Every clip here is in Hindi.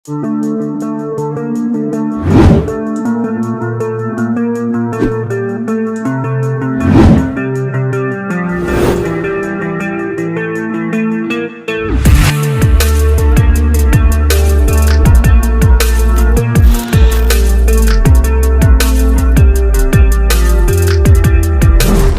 तो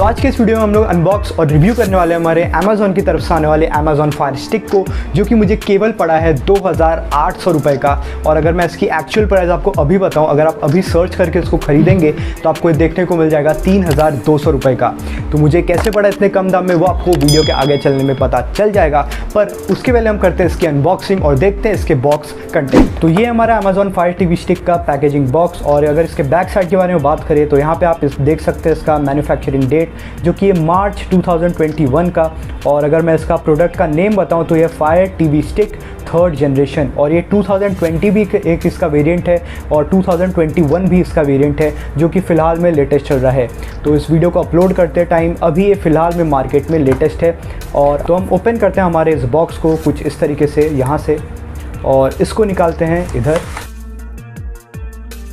आज के इस वीडियो में हम लोग अनबॉक्स और रिव्यू करने वाले हैं हमारे अमेज़ॉन की तरफ से आने वाले अमेज़ॉन फायर स्टिक को, जो कि मुझे केवल पड़ा है 2800 रुपये का। और अगर मैं इसकी एक्चुअल प्राइस आपको अभी बताऊं, अगर आप अभी सर्च करके इसको खरीदेंगे तो आपको ये देखने को मिल जाएगा 3200 रुपये का। तो मुझे कैसे पड़ा इतने कम दाम में, वो आपको वीडियो के आगे चलने में पता चल जाएगा। पर उसके पहले हम करते हैं इसकी अनबॉक्सिंग और देखते हैं इसके बॉक्स कंटेंट। तो ये हमारा अमेज़ॉन फायर टीवी स्टिक का पैकेजिंग बॉक्स। और अगर इसके बैक साइड के बारे में बात करें तो यहाँ पर आप देख सकते हैं इसका मैन्युफैक्चरिंग डेट, जो कि ये मार्च 2021 का। और अगर मैं इसका प्रोडक्ट का नेम बताऊं तो ये fire TV stick 3rd generation. और ये 2020 भी एक इसका वेरिएंट है और 2021 भी इसका वेरिएंट है, जो कि फ़िलहाल में लेटेस्ट चल रहा है। तो इस वीडियो को अपलोड करते टाइम अभी ये फ़िलहाल में मार्केट में लेटेस्ट है। और तो हम ओपन करते हैं हमारे इस बॉक्स को कुछ इस तरीके से यहाँ से, और इसको निकालते हैं इधर।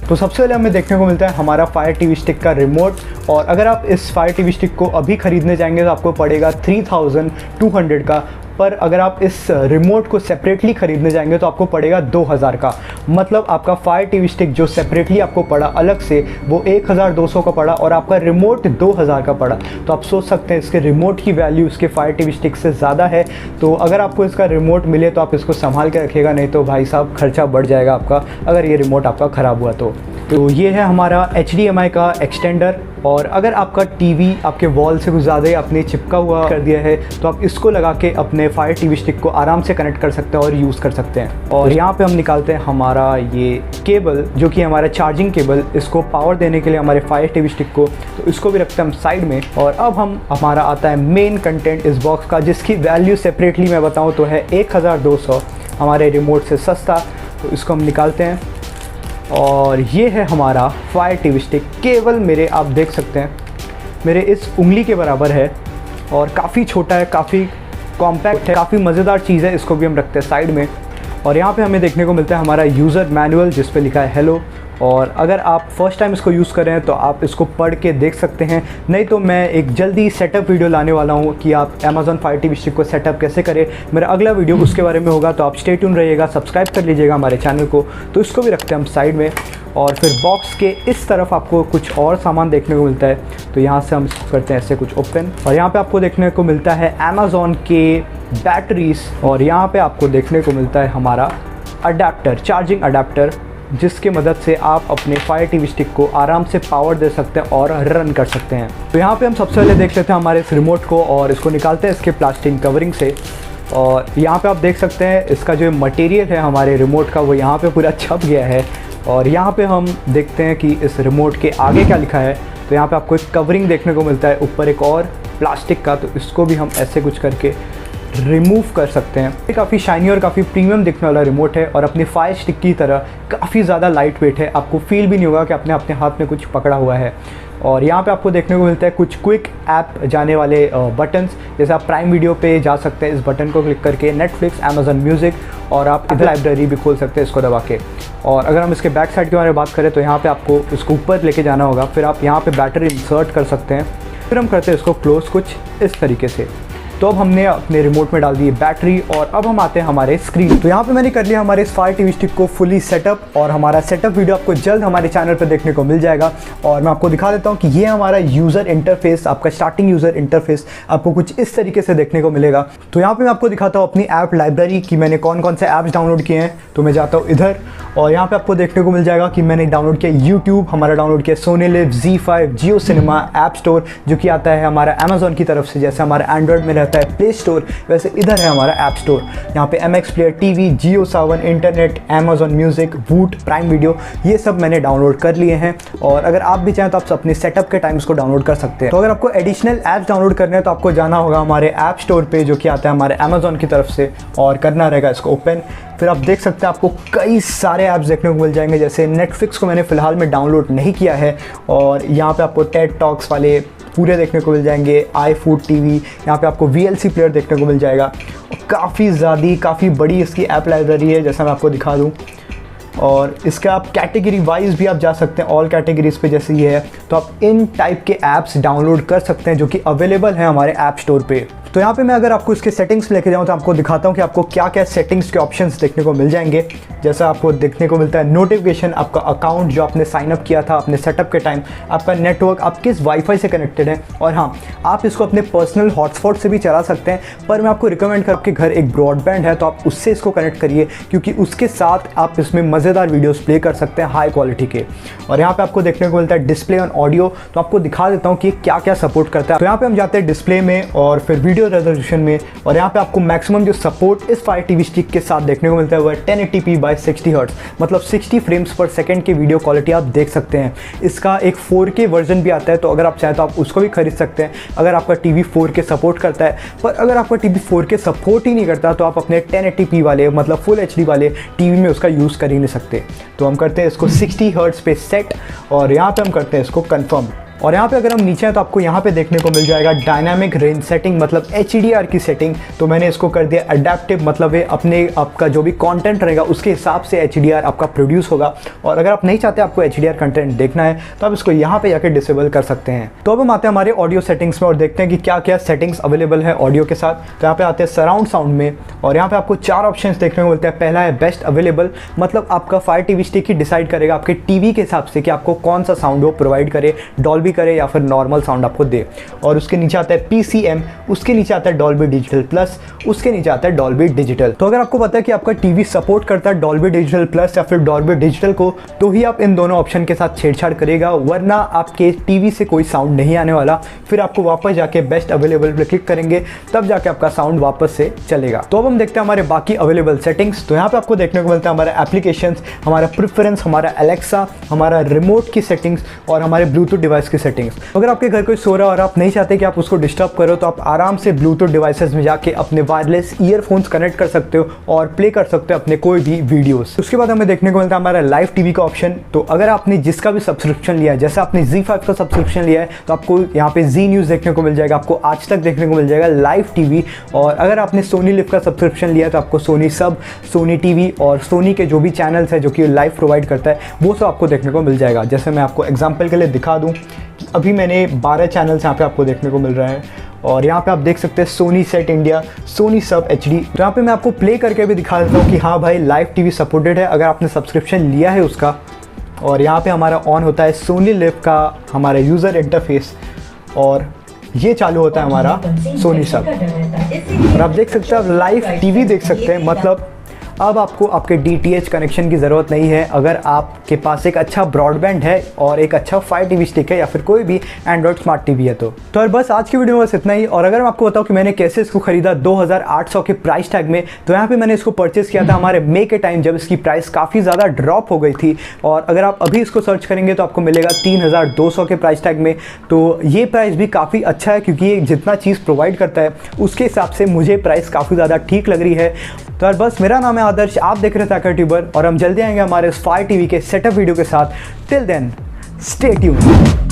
तो सबसे पहले हमें देखने को मिलता है हमारा फायर टीवी स्टिक का रिमोट। और अगर आप इस फायर टीवी स्टिक को अभी ख़रीदने जाएंगे तो आपको पड़ेगा 3200 का। पर अगर आप इस रिमोट को सेपरेटली ख़रीदने जाएंगे तो आपको पड़ेगा 2000 का। मतलब आपका फायर टीवी स्टिक जो सेपरेटली आपको पड़ा अलग से, वो 1200 का पड़ा और आपका रिमोट 2000 का पड़ा। तो आप सोच सकते हैं इसके रिमोट की वैल्यू इसके फायर टीवी स्टिक से ज़्यादा है। तो अगर आपको इसका रिमोट मिले तो आप इसको संभाल के रखिएगा, नहीं तो भाई साहब खर्चा बढ़ जाएगा आपका अगर ये रिमोट आपका ख़राब हुआ तो ये है हमारा HDMI का एक्सटेंडर। और अगर आपका टीवी आपके वॉल से कुछ ज़्यादा ही आपने चिपका हुआ कर दिया है तो आप इसको लगा के अपने फायर टीवी स्टिक को आराम से कनेक्ट कर सकते हैं और यूज़ कर सकते हैं। और यहाँ पे हम निकालते हैं हमारा ये केबल, जो कि हमारा चार्जिंग केबल, इसको पावर देने के लिए हमारे फायर टीवी स्टिक को। तो इसको भी रखते हैं हम साइड में। और अब हमारा आता है मेन कंटेंट इस बॉक्स का, जिसकी वैल्यू सेपरेटली मैं बताऊँ तो है 1200, हमारे रिमोट से सस्ता। तो इसको हम निकालते हैं और ये है हमारा फायर टीवी स्टिक। केवल मेरे आप देख सकते हैं मेरे इस उंगली के बराबर है और काफ़ी छोटा है, काफ़ी कॉम्पैक्ट है, काफ़ी मज़ेदार चीज़ है। इसको भी हम रखते हैं साइड में। और यहाँ पे हमें देखने को मिलता है हमारा यूज़र मैनुअल, जिस पे लिखा है हेलो। और अगर आप फर्स्ट टाइम इसको यूज़ कर रहे हैं तो आप इसको पढ़ के देख सकते हैं, नहीं तो मैं एक जल्दी सेटअप वीडियो लाने वाला हूँ कि आप अमेज़ॉन फायर टीवी स्टिक को सेटअप कैसे करें। मेरा अगला वीडियो उसके बारे में होगा, तो आप स्टे ट्यून रहिएगा, सब्सक्राइब कर लीजिएगा हमारे चैनल को। तो इसको भी रखते हैं हम साइड में। और फिर बॉक्स के इस तरफ आपको कुछ और सामान देखने को मिलता है। तो यहाँ से हम इसको करते हैं ऐसे कुछ ओपन, और यहाँ पे आपको देखने को मिलता है अमेज़ॉन के बैटरीज। और यहाँ पे आपको देखने को मिलता है हमारा अडेप्टर, चार्जिंग अडेप्टर, जिसकी मदद से आप अपने फायर टीवी स्टिक को आराम से पावर दे सकते हैं और रन कर सकते हैं। तो यहाँ पे हम सबसे पहले देख लेते हैं हमारे इस रिमोट को और इसको निकालते हैं इसके प्लास्टिक कवरिंग से। और यहाँ पे आप देख सकते हैं इसका जो मटेरियल है हमारे रिमोट का, वो यहाँ पे पूरा छप गया है। और यहाँ पे हम देखते हैं कि इस रिमोट के आगे क्या लिखा है। तो यहाँ पे आपको एक कवरिंग देखने को मिलता है, ऊपर एक और प्लास्टिक का। तो इसको भी हम ऐसे कुछ करके रिमूव कर सकते हैं। ये काफ़ी शाइनी और काफ़ी प्रीमियम दिखने वाला रिमोट है और अपने फायर स्टिक की तरह काफ़ी ज़्यादा लाइट वेट है। आपको फील भी नहीं होगा कि आपने अपने हाथ में कुछ पकड़ा हुआ है। और यहाँ पे आपको देखने को मिलता है कुछ क्विक ऐप जाने वाले बटन्स, जैसे आप प्राइम वीडियो पे जा सकते हैं इस बटन को क्लिक करके, नेटफ्लिक्स, अमेज़ॉन म्यूज़िक, और आप इधर लाइब्रेरी भी खोल सकते हैं इसको दबा के। और अगर हम इसके बैक साइड के बारे में बात करें तो यहाँ पे आपको इसको ऊपर लेके जाना होगा, फिर आप यहाँ पे बैटरी इंसर्ट कर सकते हैं। फिर हम करते हैं इसको क्लोज कुछ इस तरीके से। तो अब हमने अपने रिमोट में डाल दी बैटरी और अब हम आते हैं हमारे स्क्रीन। तो यहाँ पे मैंने कर लिया हमारे इस फायर टीवी स्टिक को फुली सेटअप, और हमारा सेटअप वीडियो आपको जल्द हमारे चैनल पर देखने को मिल जाएगा। और मैं आपको दिखा देता हूँ कि ये हमारा यूज़र इंटरफेस, आपका स्टार्टिंग यूज़र इंटरफेस आपको कुछ इस तरीके से देखने को मिलेगा। तो यहाँ पर मैं आपको दिखाता हूँ अपनी ऐप लाइब्रेरी की मैंने कौन कौन से ऐप्स डाउनलोड किए हैं। तो मैं जाता हूँ इधर और यहाँ पे आपको देखने को मिल जाएगा कि मैंने डाउनलोड किया यूट्यूब, हमारा डाउनलोड किया सोनी लिव, ZEE5, जियो सिनेमा, ऐप स्टोर जो कि आता है हमारा अमेज़ॉन की तरफ से। जैसे हमारा एंड्रॉयड में रहता है प्ले स्टोर, वैसे इधर है हमारा ऐप स्टोर। यहाँ पे MX प्लेयर, टीवी, जियो सावन, इंटरनेट, अमेज़ॉन म्यूज़िक, वूट, प्राइम वीडियो, ये सब मैंने डाउनलोड कर लिए हैं। और अगर आप भी चाहें तो आप अपने सेटअप के टाइम इसको डाउनलोड कर सकते हैं। तो अगर आपको एडिशनल ऐप्स डाउनलोड करने हैं तो आपको जाना होगा हमारे ऐप स्टोर पे, जो कि आता है हमारे अमेज़ॉन की तरफ से, और करना रहेगा इसको ओपन। फिर आप देख सकते हैं आपको कई सारे ऐप्स देखने को मिल जाएंगे। जैसे नेटफ्लिक्स को मैंने फ़िलहाल में डाउनलोड नहीं किया है, और यहाँ पे आपको टेड टॉक्स वाले पूरे देखने को मिल जाएंगे, iFood TV, यहाँ पे आपको VLC प्लेयर देखने को मिल जाएगा। काफ़ी बड़ी इसकी ऐप लाइब्रेरी है, जैसा मैं आपको दिखा दूँ। और इसका आप कैटेगरी वाइज भी आप जा सकते हैं, ऑल कैटेगरीज पे जैसे ये है, तो आप इन टाइप के ऐप्स डाउनलोड कर सकते हैं जो कि अवेलेबल है हमारे ऐप स्टोर पे। तो यहाँ पे मैं अगर आपको इसके सेटिंग्स लेके जाऊँ तो आपको दिखाता हूँ कि आपको क्या क्या सेटिंग्स के ऑप्शंस देखने को मिल जाएंगे। जैसा आपको देखने को मिलता है नोटिफिकेशन, आपका अकाउंट जो आपने साइन अप किया था अपने सेटअप के टाइम, आपका नेटवर्क, आप किस वाईफाई से कनेक्टेड है, और हाँ, आप इसको अपने पर्सनल हॉटस्पॉट से भी चला सकते हैं, पर मैं आपको रिकमेंड कर, आपके घर एक ब्रॉडबैंड है तो आप उससे इसको कनेक्ट करिए, क्योंकि उसके साथ आप इसमें मज़ेदार वीडियोज़ प्ले कर सकते हैं हाई क्वालिटी के। और यहाँ पर आपको देखने को मिलता है डिस्प्ले ऑन ऑडियो, तो आपको दिखा देता हूँ कि क्या क्या सपोर्ट करता है। तो यहाँ पर हम जाते हैं डिस्प्ले में और फिर वीडियो रेजोल्यूशन में, और यहाँ पे आपको मैक्सिमम जो सपोर्ट इस फायर टीवी स्टिक के साथ देखने को मिलता है वो 1080p बाय 60 हर्ट्ज, मतलब 60 फ्रेम्स पर सेकंड की वीडियो क्वालिटी आप देख सकते हैं। इसका एक 4K वर्जन भी आता है, तो अगर आप चाहें तो आप उसको भी खरीद सकते हैं अगर आपका टीवी 4K सपोर्ट करता है। पर अगर आपका टीवी 4K सपोर्ट ही नहीं करता तो आप अपने 1080p वाले, मतलब फुल HD वाले टीवी में उसका यूज़ कर ही नहीं सकते। तो हम करते हैं इसको 60 हर्ट्ज पे सेट, और यहाँ पे हम करते हैं इसको कन्फर्म। और यहाँ पे अगर हम नीचे हैं तो आपको यहाँ पे देखने को मिल जाएगा डायनामिक रेंज सेटिंग, मतलब HDR की सेटिंग। तो मैंने इसको कर दिया अडेप्टिव, मतलब ये अपने आपका जो भी कंटेंट रहेगा उसके हिसाब से HDR आपका प्रोड्यूस होगा। और अगर आप नहीं चाहते आपको HDR कंटेंट देखना है तो आप इसको यहाँ पे जाकर डिसेबल कर सकते हैं। तो अब हम आते हैं हमारे ऑडियो सेटिंग्स में और देखते हैं कि क्या क्या सेटिंग्स अवेलेबल है ऑडियो के साथ। तो यहाँ पे आते हैं सराउंड साउंड में, और यहाँ पे आपको 4 ऑप्शन देखने को मिलते हैं। पहला है बेस्ट अवेलेबल, मतलब आपका फायर टीवी स्टिक ही डिसाइड करेगा आपके टीवी के हिसाब से कि आपको कौन सा साउंड वो प्रोवाइड करे, डॉल्बी करे या फिर नॉर्मल साउंड आपको दे। और उसके नीचे आता है PCM, उसके नीचे आता है डॉल्बी डिजिटल प्लस, उसके नीचे आता है डॉल्बी डिजिटल। तो अगर आपको पता है कि आपका टीवी सपोर्ट करता है डॉल्बी डिजिटल प्लस या फिर डॉल्बी डिजिटल को, तो ही आप इन दोनों ऑप्शन के साथ छेड़छाड़ करेगा, वरना आपके टीवी से कोई साउंड नहीं आने वाला। फिर आपको वापस जाके बेस्ट अवेलेबल पे क्लिक करेंगे, तब जाके आपका साउंड वापस से चलेगा। तो अब हम देखते हैं हमारे बाकी अवेलेबल सेटिंग्स। तो यहाँ पे आपको देखने को मिलता है हमारा एप्लीकेशंस, हमारा प्रेफरेंस, हमारा एलेक्सा, हमारा रिमोट की सेटिंग्स और हमारे ब्लूटूथ डिवाइस की सेटिंग्स। अगर आपके घर कोई सो रहा है और आप नहीं चाहते कि आप उसको डिस्टर्ब करो, तो आप आराम से ब्लूटूथ डिवाइसेस में जाके अपने वायरलेस ईयरफोन्स कनेक्ट कर सकते हो और प्ले कर सकते हो अपने कोई भी वीडियोस। उसके बाद हमें देखने को मिलता है हमारा लाइव टीवी का ऑप्शन। तो अगर आपने जिसका भी सब्सक्रिप्शन लिया है, जैसे आपने ZEE5 का सब्सक्रिप्शन लिया है, तो आपको यहाँ पे जी न्यूज़ देखने को मिल जाएगा, आपको आज तक देखने को मिल जाएगा, लाइव टीवी। और अगर आपने सोनी लिव का सब्सक्रिप्शन लिया है तो आपको सोनी सब, सोनी टीवी और सोनी के जो भी चैनल्स है जो कि लाइव प्रोवाइड करता है वो सब आपको देखने को मिल जाएगा। जैसे मैं आपको एग्जाम्पल के लिए दिखा दूँ, अभी मैंने 12 चैनल्स यहाँ पे आपको देखने को मिल रहा है, और यहाँ पे आप देख सकते हैं सोनी सेट इंडिया, सोनी सब HD। तो यहाँ पे मैं आपको प्ले करके भी दिखा देता हूँ कि हाँ भाई लाइव टीवी सपोर्टेड है अगर आपने सब्सक्रिप्शन लिया है उसका। और यहाँ पे हमारा ऑन होता है सोनी लिव का हमारा यूज़र इंटरफेस, और ये चालू होता है हमारा सोनी सब, और आप देख सकते हैं आप लाइव टीवी देख सकते हैं। मतलब अब आपको आपके DTH कनेक्शन की ज़रूरत नहीं है अगर आपके पास एक अच्छा ब्रॉडबैंड है और एक अच्छा फायर टीवी स्टिक है या फिर कोई भी एंड्रॉयड स्मार्ट टीवी है। तो यार बस आज की वीडियो में बस इतना ही। और अगर मैं आपको बताऊं कि मैंने कैसे इसको खरीदा 2800 के प्राइस टैग में, तो यहाँ पे मैंने इसको परचेस किया था हमारे मई के टाइम, जब इसकी प्राइस काफ़ी ज़्यादा ड्रॉप हो गई थी। और अगर आप अभी इसको सर्च करेंगे तो आपको मिलेगा 3200 के प्राइस टैग में। तो ये प्राइस भी काफ़ी अच्छा है, क्योंकि ये जितना चीज़ प्रोवाइड करता है उसके हिसाब से मुझे प्राइस काफ़ी ज़्यादा ठीक लग रही है। तो यार बस, मेरा नाम है आदर्श, आप देख रहे थे हैकर ट्यूबर, और हम जल्दी आएंगे हमारे फायर टीवी के सेटअप वीडियो के साथ। Till then stay tuned.